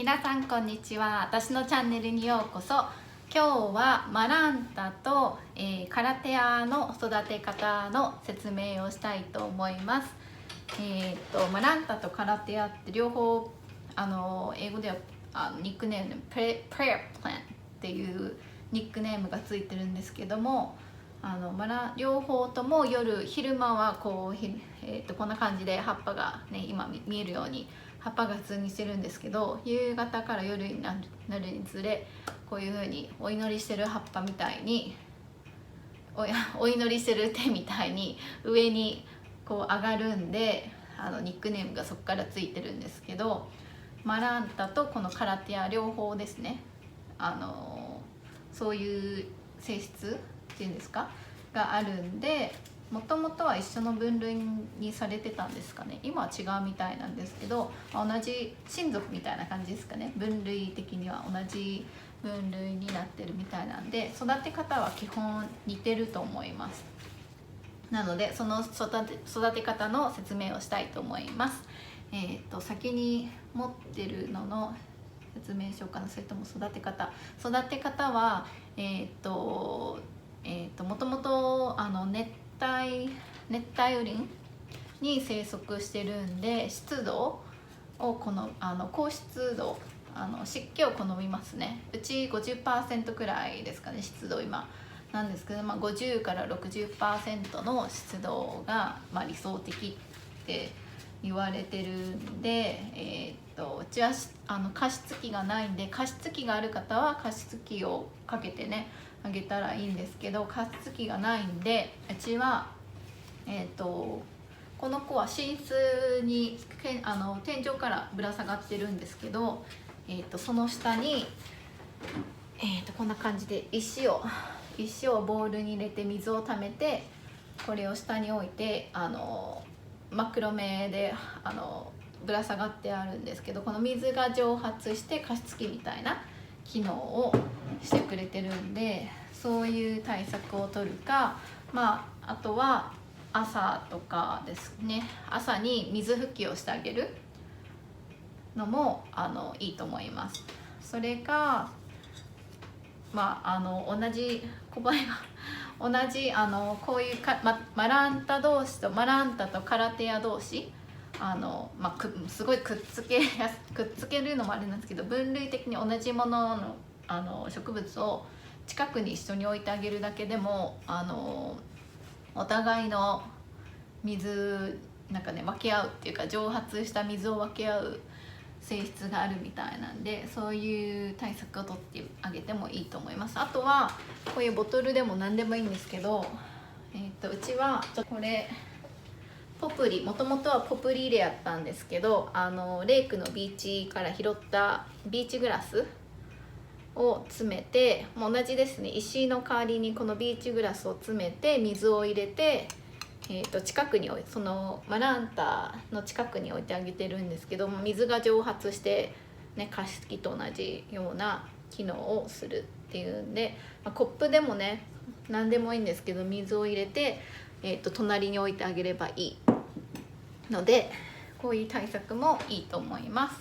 皆さんこんにちは。私のチャンネルにようこそ。今日はマランタと、カラテアの育て方の説明をしたいと思います。マランタとカラテアって両方英語ではニックネームでプレアプランっていうニックネームがついてるんですけども、両方とも昼間はこんな感じで葉っぱがね、今見えるように葉っぱが普通にしてるんですけど、夕方から夜になるにつれこういう風にお祈りしてる葉っぱみたいにお祈りしてる手みたいに上にこう上がるんで、ニックネームがそこからついてるんですけど、マランタとこのカラテア両方ですね、そういう性質っていうんですかがあるんで、もともとは一緒の分類にされてたんですかね。今は違うみたいなんですけど、同じ親族みたいな感じですかね。分類的には同じ分類になってるみたいなんで、育て方は基本似てると思います。なのでその育て方の説明をしたいと思います。先に持ってるのの説明しようかな。それとも育て方はもともと熱帯雨林に生息してるんで、湿度を高湿度湿気を好みますね。うち 50% くらいですかね、湿度今なんですけど、50から 60% の湿度が、理想的って言われてるんで、うちは加湿器がないんで、加湿器がある方は加湿器をかけてねあげたらいいんですけど、加湿器がないんで、うちはこの子は寝室に天井からぶら下がってるんですけど、その下に、こんな感じで石をボウルに入れて水をためて、これを下に置いて真っ黒目でぶら下がってあるんですけど、この水が蒸発して加湿器みたいな機能をしてくれてるんで、そういう対策を取るか、あとは朝とかですね、朝に水拭きをしてあげるのもいいと思います。それか同じ小林が同じこういうマランタとカラテア同士すごいくっつけるのもあれなんですけど、分類的に同じものの植物を近くに一緒に置いてあげるだけでもお互いの水分け合うっていうか、蒸発した水を分け合う性質があるみたいなんで、そういう対策を取ってあげてもいいと思います。あとはこういうボトルでも何でもいいんですけど、うちはこれポプリ、もともとはポプリ入れやったんですけど、レイクのビーチから拾ったビーチグラスを詰めて、もう同じですね、石の代わりにこのビーチグラスを詰めて水を入れて、近くにそのマランタの近くに置いてあげてるんですけども、水が蒸発して、加湿器と同じような機能をするっていうんで、コップでもね何でもいいんですけど、水を入れて、隣に置いてあげればいいので、こういう対策もいいと思います。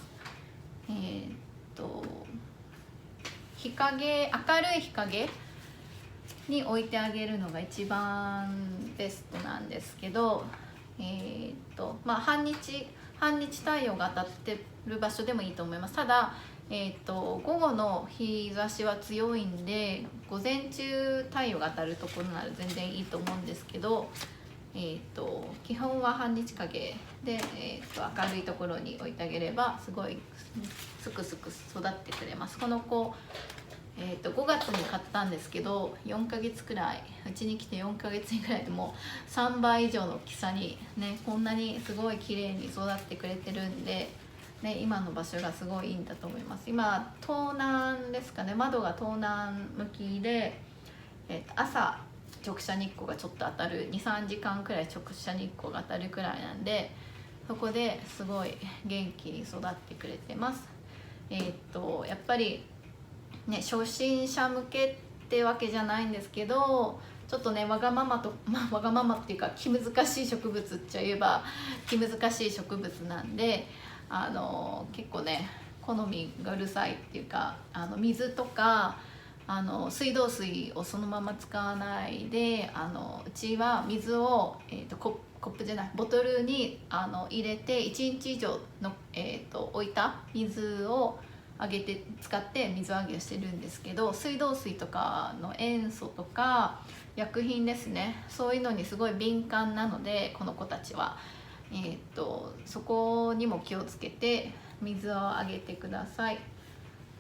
明るい日陰に置いてあげるのが一番ベストなんですけど、半日太陽が当たってる場所でもいいと思います。ただ、午後の日差しは強いんで、午前中太陽が当たるところなら全然いいと思うんですけど、基本は半日陰で、明るいところに置いてあげればすごいすくすく育ってくれます。この子5月に買ったんですけど、4ヶ月くらいうちに来て4ヶ月ぐらいでもう3倍以上の大きさにね、こんなにすごい綺麗に育ってくれてるんで、今の場所がすごいいいんだと思います。今東南ですかね、窓が東南向きで、朝直射日光がちょっと当たる 2,3 時間くらい直射日光が当たるくらいなんで、そこですごい元気に育ってくれてます。やっぱり初心者向けってわけじゃないんですけど、ちょっとねわがままっていうか気難しい植物っちゃ言えば気難しい植物なんで、結構ね好みがうるさいっていうか、水とか水道水をそのまま使わないで、うちは水を、コップじゃないボトルに入れて1日以上の、置いた水を使って水揚げをしてるんですけど、水道水とかの塩素とか薬品ですね、そういうのにすごい敏感なので、この子たちは、そこにも気をつけて水をあげてください、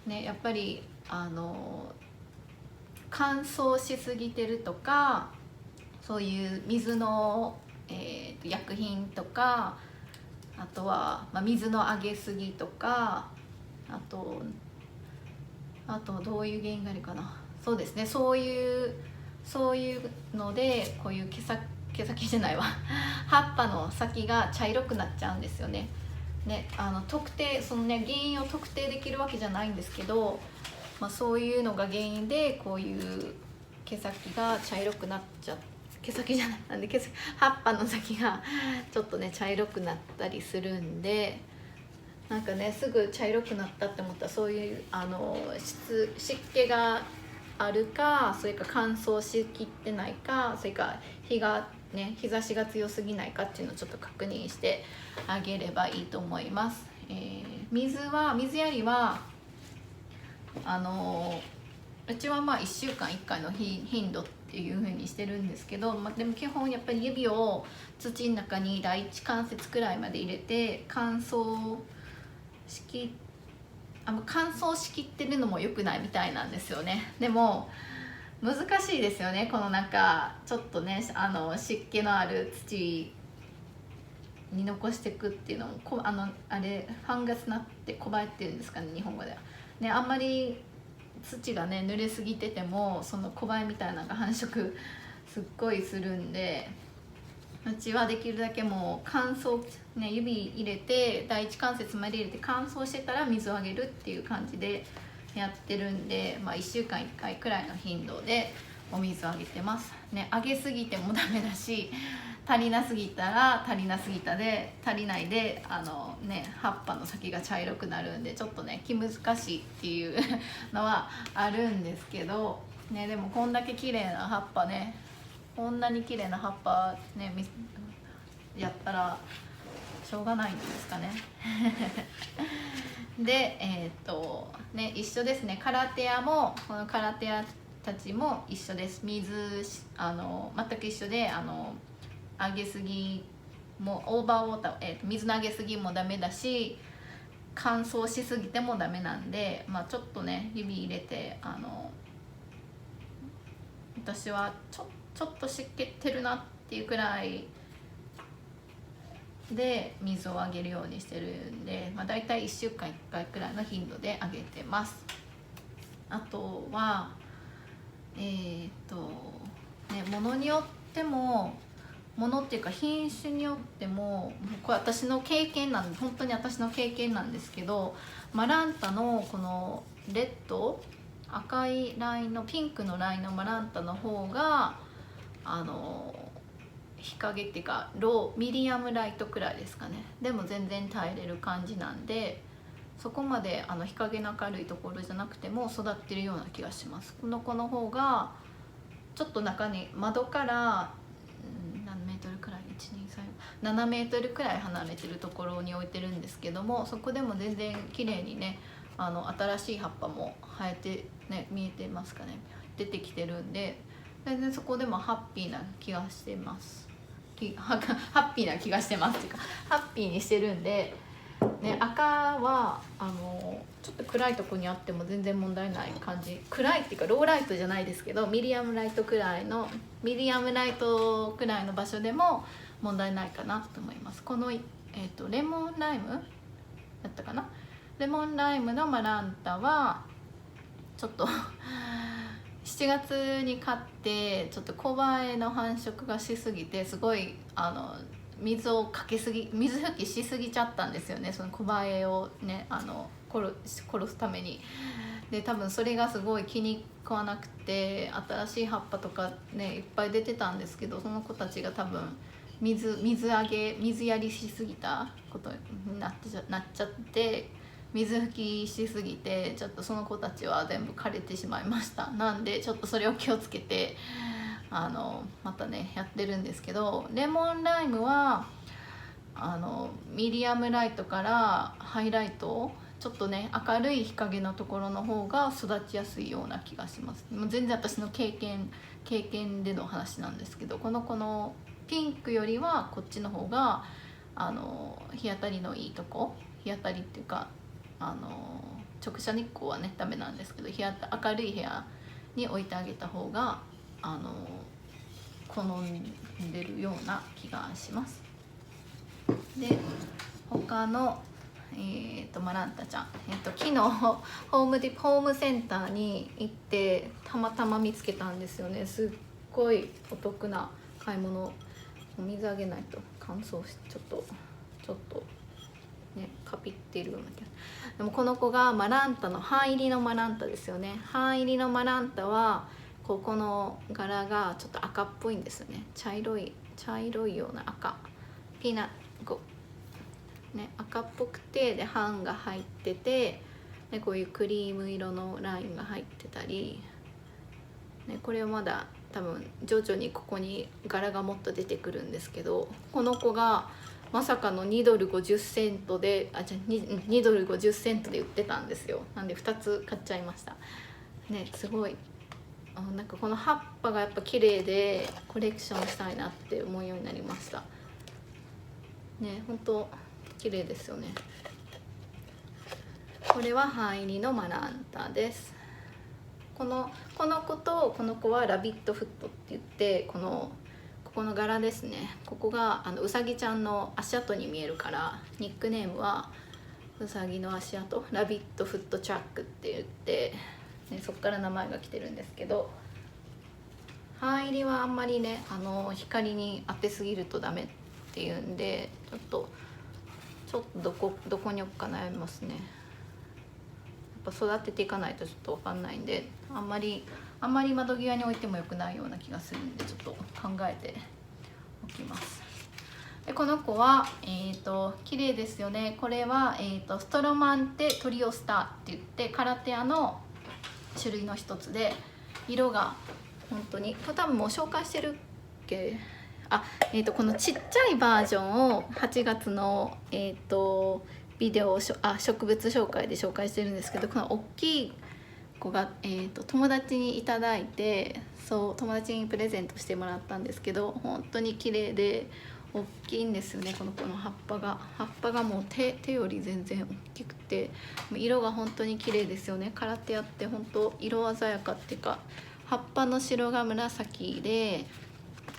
ね、やっぱり乾燥しすぎてるとか、そういう水の、薬品とか、あとは、水のあげすぎとか、あとどういう原因があるかな、そうですね、そういうのでこういう毛先じゃないわ葉っぱの先が茶色くなっちゃうんですよね。特定そのね原因を特定できるわけじゃないんですけど、そういうのが原因でこういう毛先が茶色くなっちゃって、毛先じゃないなんで葉っぱの先がちょっとね茶色くなったりするんで、なんかねすぐ茶色くなったって思ったら、そういう湿気があるか、それか乾燥しきってないか、それか日差しが強すぎないかっていうのをちょっと確認してあげればいいと思います。水やりはうちは1週間1回の頻度っていう風にしてるんですけど、でも基本やっぱり指を土の中に第一関節くらいまで入れて乾燥しきってるのも良くないみたいなんですよね。でも難しいですよね、このなんかちょっとね湿気のある土に残していくっていうのもあれファンガスなって小バエっていうんですかね、日本語ではね。あんまり土がね濡れすぎててもその小バエみたいなのが繁殖すっごいするんで、うちはできるだけもう乾燥、ね、指入れて第一関節まで入れて乾燥してたら水をあげるっていう感じでやってるんで、1週間1回くらいの頻度でお水をあげてますね。あげすぎてもダメだし、足りなすぎたら足りなすぎたで足りないで葉っぱの先が茶色くなるんで、ちょっとね気難しいっていうのはあるんですけど、ね、でもこんだけ綺麗な葉っぱね、こんなに綺麗な葉っぱねやったらしょうがないんですかねで一緒ですね。カラテアもこのカラテアたちも一緒です。全く一緒で上げすぎもオーバーウォーター、水の上げすぎもダメだし、乾燥しすぎてもダメなんで、ちょっとね指入れて私はちょっと湿気てるなっていうくらいで水をあげるようにしてるんで、だいたい1週間1回くらいの頻度であげてます。あとは物によっても、物っていうか品種によっても、これ私の経験なんで、本当に私の経験なんですけど、マランタのこのレッド、赤いラインのピンクのラインのマランタの方が日陰っていうかミディアムライトくらいですかね。でも全然耐えれる感じなんで、そこまで日陰の明るいところじゃなくても育ってるような気がします。この子の方がちょっと中に窓から何メートルくらい、7メートルくらい離れてるところに置いてるんですけども、そこでも全然綺麗にね新しい葉っぱも生えてね、見えてますかね、出てきてるんで、全然そこでもハッピーな気がしてます。ハッピーな気がしてますっていうか、ハッピーにしてるんで、ね、赤はちょっと暗いとこにあっても全然問題ない感じ。暗いっていうかローライトじゃないですけど、ミディアムライトくらいの場所でも問題ないかなと思います。この、レモンライムだったかな、レモンライムのマランタはちょっと7月に買ってちょっと小バエの繁殖がしすぎて、すごい水拭きしすぎちゃったんですよね、その小バエをね殺すために。で多分それがすごい気に食わなくて、新しい葉っぱとかねいっぱい出てたんですけど、その子たちが多分水やりしすぎたことになっちゃって、水拭きしすぎてちょっとその子たちは全部枯れてしまいました。なんでちょっとそれを気をつけてまたねやってるんですけど、レモンライムはミディアムライトからハイライト、ちょっとね明るい日陰のところの方が育ちやすいような気がします。もう全然私の経験での話なんですけど、この子のピンクよりはこっちの方が日当たりのいいとこ、日当たりっていうか直射日光はねダメなんですけど、明るい部屋に置いてあげた方が好んでるような気がします。で他のマランタちゃん、昨日ホームセンターに行ってたまたま見つけたんですよね。すっごいお得な買い物。お水あげないと乾燥しちょっとねカピっているような気が。でもこの子がマランタの半入りのマランタですよね。半入りのマランタはここの柄がちょっと赤っぽいんですよね。茶色いような赤、ピーナッツね、赤っぽくて、で版が入ってて、でこういうクリーム色のラインが入ってたり、ね、これはまだ多分徐々にここに柄がもっと出てくるんですけど、この子がまさかの2ドル50セントで2ドル50セントで売ってたんですよ。なんで2つ買っちゃいましたね。すごいなんかこの葉っぱがやっぱ綺麗でコレクションしたいなって思うようになりましたね。本当綺麗ですよね。これは半入りのマランタです。この子とこの子はラビットフットって言って、ここの柄ですね。ここがうさぎちゃんの足跡に見えるから、ニックネームはうさぎの足跡、ラビットフットチャックって言って、ね、そこから名前が来てるんですけど、半入りはあんまりね光に当てすぎるとダメっていうんで、ちょっとどこに置くか悩みますね。やっぱ育てていかないとちょっと分かんないんで、あんまり窓際に置いてもよくないような気がするんで、ちょっと考えておきます。でこの子は綺麗ですよね。これは、ストロマンテトリオスターって言ってカラテアの種類の一つで、色が本当にこれ多分もう紹介してるっけ、このちっちゃいバージョンを8月のビデオ植物紹介で紹介してるんですけど、この大きい子が、友達にいただいて、友達にプレゼントしてもらったんですけど、本当に綺麗で大きいんですよね。この子の葉っぱがもう手より全然大きくて、色が本当に綺麗ですよね。カラテアって本当色鮮やかっていうか、葉っぱの白が紫で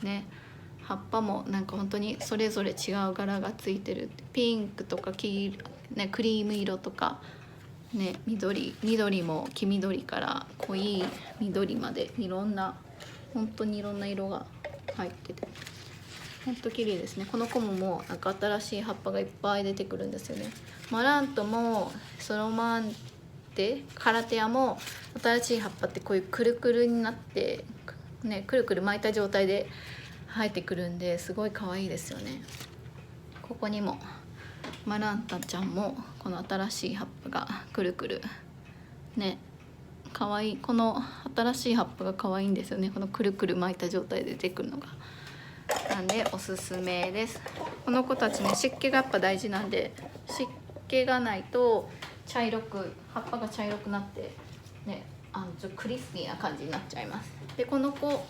ね、葉っぱもなんか本当にそれぞれ違う柄がついてる。ピンクとか黄色、ね、クリーム色とか、ね、緑も黄緑から濃い緑まで本当にいろんな色が入ってて本当綺麗ですね。この子ももうなんか新しい葉っぱがいっぱい出てくるんですよね。マラントもソロマンテカラテアも新しい葉っぱってこういうくるくるになって、ね、くるくる巻いた状態で生えてくるんで、すごい可愛いですよね。ここにもマランタちゃんもこの新しい葉っぱがくるくるね、可愛い。この新しい葉っぱが可愛いんですよね。このくるくる巻いた状態で出てくるのが。なんでおすすめです。この子たちね、湿気がやっぱ大事なんで、湿気がないと葉っぱが茶色くなってね、ちょっとクリスピーな感じになっちゃいます。でこの子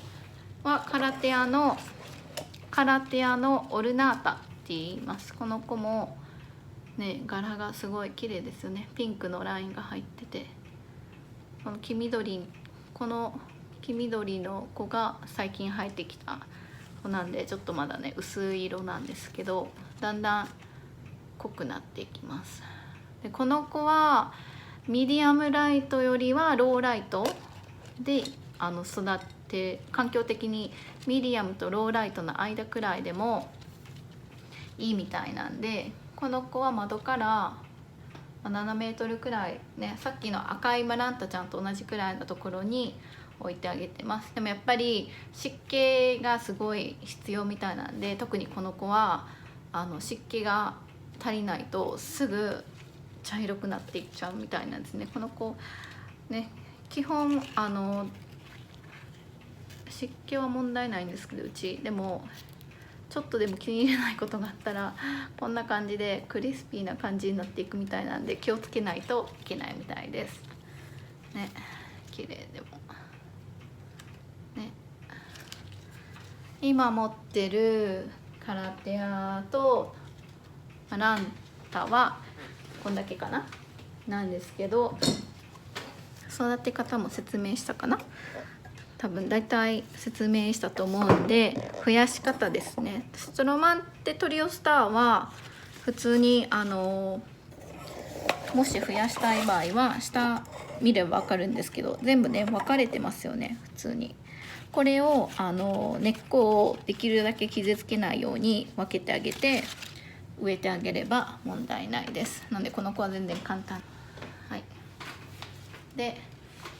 はカラテアのオルナータって言います。この子もね、柄がすごい綺麗ですよね。ピンクのラインが入ってて、この黄緑の子が最近生えてきた子なんで、ちょっとまだね薄い色なんですけど、だんだん濃くなっていきます。でこの子はミディアムライトよりはローライトで育って、環境的にミディアムとローライトの間くらいでもいいみたいなんで、この子は窓から7メートルくらいね、さっきの赤いマランタちゃんと同じくらいのところに置いてあげてます。でもやっぱり湿気がすごい必要みたいなんで、特にこの子は湿気が足りないとすぐ茶色くなっていっちゃうみたいなんですね。この子ね、基本湿気は問題ないんですけど、うちでもちょっとでも気に入らないことがあったらこんな感じでクリスピーな感じになっていくみたいなんで、気をつけないといけないみたいですね。綺麗でもね。今持ってるカラテアとランタはこんだけかななんですけど、育て方も説明したかな、多分大体説明したと思うんで、増やし方ですね。ストロマンテトリオスターは普通にもし増やしたい場合は下見れば分かるんですけど、全部ね分かれてますよね普通に。これを根っこをできるだけ傷つけないように分けてあげて植えてあげれば問題ないです。なのでこの子は全然簡単。はい。で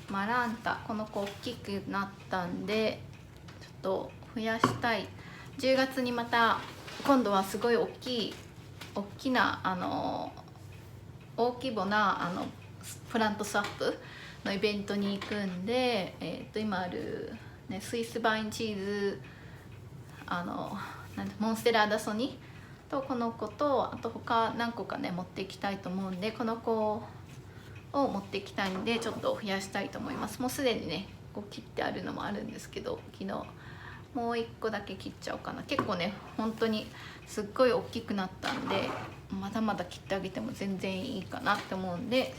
マランタ、この子大きくなったんでちょっと増やしたい。10月にまた今度はすごい大きな大規模なプラントスワップのイベントに行くんで、今ある、ね、スイスバインチーズモンステラダソニとこの子とあと他何個かね持っていきたいと思うんで、この子を持っていきたいんでちょっと増やしたいと思います。もうすでにねこう切ってあるのもあるんですけど、昨日もう1個だけ切っちゃおうかな。結構ね本当にすっごい大きくなったんでまだまだ切ってあげても全然いいかなって思うんで、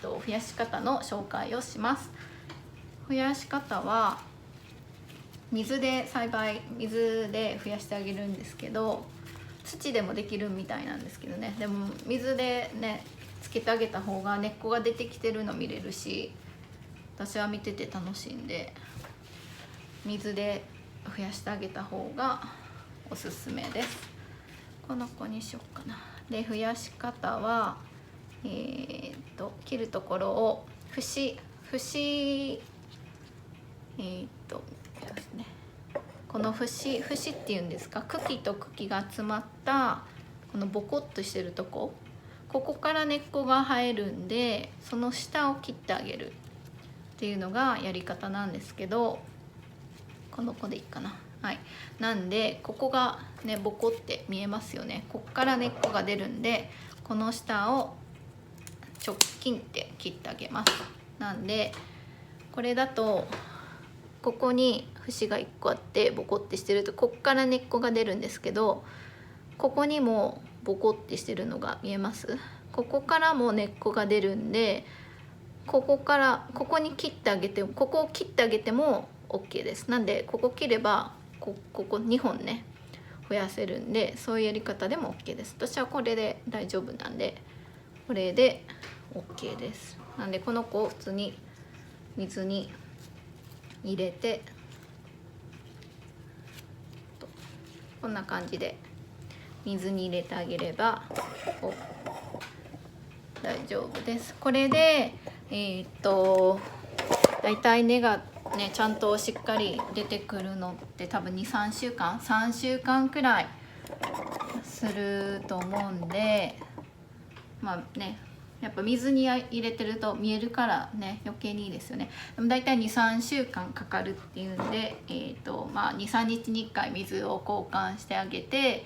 増やし方の紹介をします。増やし方は水で増やしてあげるんですけど、土でもできるみたいなんですけどね。でも水でねつけてあげた方が根っこが出てきてるの見れるし、私は見てて楽しいんで水で増やしてあげた方がおすすめです。この子にしようかな。で増やし方は切るところを節ですね、この節っていうんですか、茎と茎が詰まったこのボコッとしてるとこ、ここから根っこが生えるんで、その下を切ってあげるっていうのがやり方なんですけど、この子でいいかな。はい、なんでここがねボコって見えますよね。ここから根っこが出るんで、この下を直近って切ってあげます。なんでこれだとここに節が1個あってボコってしてると、ここから根っこが出るんですけど、ここにもボコってしてるのが見えます。ここからも根っこが出るんで、ここに切ってあげて、ここを切ってあげても OK です。なんでここ切ればここ2本ね増やせるんで、そういうやり方でも OK です。私はこれで大丈夫なんでこれで OK です。なんでこの子を普通に水に入れて、こんな感じで水に入れてあげれば大丈夫です。これでだいたい根がねちゃんとしっかり出てくるのって多分3週間くらいすると思うんで、まあねやっぱ水に入れてると見えるからね余計にいいですよね。でもだいたい 2,3 週間かかるっていうんで、2,3 日に1回水を交換してあげて、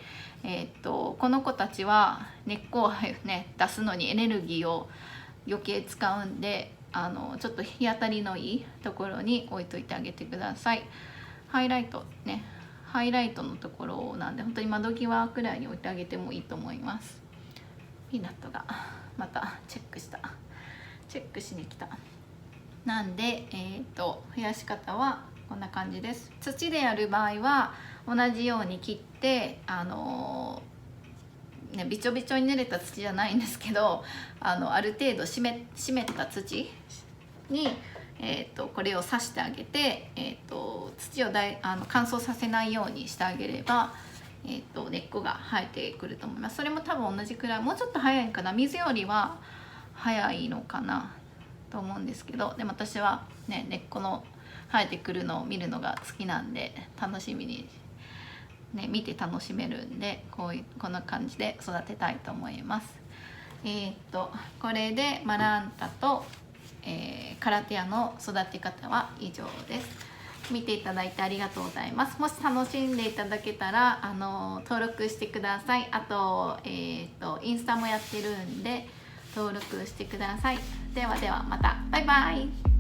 この子たちは根っこをね出すのにエネルギーを余計使うんで、ちょっと日当たりのいいところに置いといてあげてください。ハイライトのところなんで本当に窓際くらいに置いてあげてもいいと思います。ピーナットがまたチェックしに来た。なんで、増やし方はこんな感じです。土でやる場合は同じように切ってびちょびちょに濡れた土じゃないんですけど、ある程度湿った土に、これを刺してあげて、土を乾燥させないようにしてあげれば、根っこが生えてくると思います。それも多分同じくらい、もうちょっと早いかな、水よりは早いのかなと思うんですけど、でも私はね根っこの生えてくるのを見るのが好きなんで、楽しみにね見て楽しめるんで、こんな感じで育てたいと思います。これでマランタと、カラテアの育て方は以上です。見ていただいてありがとうございます。もし楽しんでいただけたら登録してください。あと、インスタもやってるんで登録してください。ではではまたバイバイ。